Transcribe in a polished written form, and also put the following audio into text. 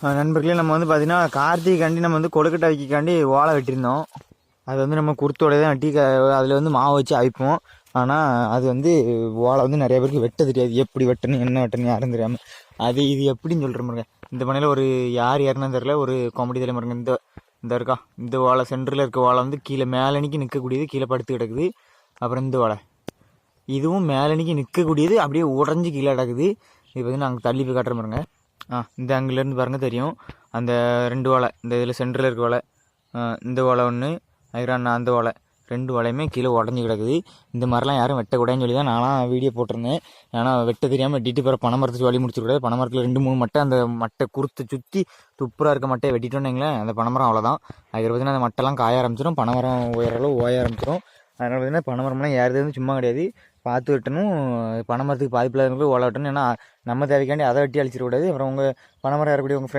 நண்பர்களே, நம்ம வந்து பார்த்தீங்கன்னா கார்த்திகைக்காண்டி நம்ம வந்து கொழுக்கட்டை வைக்காண்டி ஓலை வெட்டியிருந்தோம். அது வந்து நம்ம குருத்தோடைய தான் வெட்டி அதில் வந்து மாவு வச்சு அவிப்போம். ஆனால் அது வந்து ஓலை வந்து நிறைய பேருக்கு வெட்ட தெரியாது. எப்படி வெட்டணும் என்ன வெட்டணும் யாரும் தெரியாமல் இது எப்படின்னு சொல்கிற பாருங்க. இந்த பண்ணையில் ஒரு யார் ஏறினா தெரியல, ஒரு காமெடி தெரியல பாருங்க. இந்த இருக்கா, இந்த ஓலை சென்டரில் இருக்க ஓலை வந்து கீழே மேலணிக்கு நிற்கக்கூடியது, கீழே படுத்து கிடக்குது. அப்புறம் இந்த ஓலை இதுவும் மேலணிக்கு நிற்கக்கூடியது, அப்படியே உடஞ்சி கீழே கிடக்குது. இது வந்து நாங்கள் தள்ளி போய் காட்டுற பாருங்க. இந்த அங்கிலேருந்து பாருங்கள் தெரியும். அந்த 2 ஓலை, இந்த இதில் சென்டரில் இருக்க ஓலை, இந்த ஓலை ஒன்று, அதுக்கு அந்த ஓலை, 2 ஓலையுமே கீழே உடஞ்சி கிடக்குது. இந்த மாதிரிலாம் யாரும் வெட்டக்கூடாதுன்னு சொல்லி தான் நானும் வீடியோ போட்டிருந்தேன். ஆனால் வெட்ட தெரியாமல் வெட்டிட்டு பிற பனைமரத்துக்கு வழி முடிச்சிக்கூடாது. பனைமரத்தில் 2-3 மட்டை, அந்த மட்டை குறுத்து சுற்றி துப்புராக இருக்க மட்டையை வெட்டிட்டோன்னீங்களேன், அந்த பனைமரம் அவ்வளோதான். அதுக்கு பார்த்தீங்கன்னா அந்த மட்டைலாம் காய ஆரம்பிச்சிடும், பனைமரம் உயரளவு ஓய ஆரம்பிச்சிடும். அதனால் பார்த்தீங்கன்னா பனைமரம்லாம் ஏறுறது சும்மா கிடையாது, பார்த்து வெட்டணும். பனைமரத்துக்கு பாதிப்பில்லாதவங்களுக்கு ஓலை வெட்டணும். ஏன்னா நம்ம தேவைக்காண்டி அதை வெட்டி அழிச்சிடக்கூடாது. அப்புறம் உங்கள் பனைமரம் ஏறக்கூடிய உங்கள்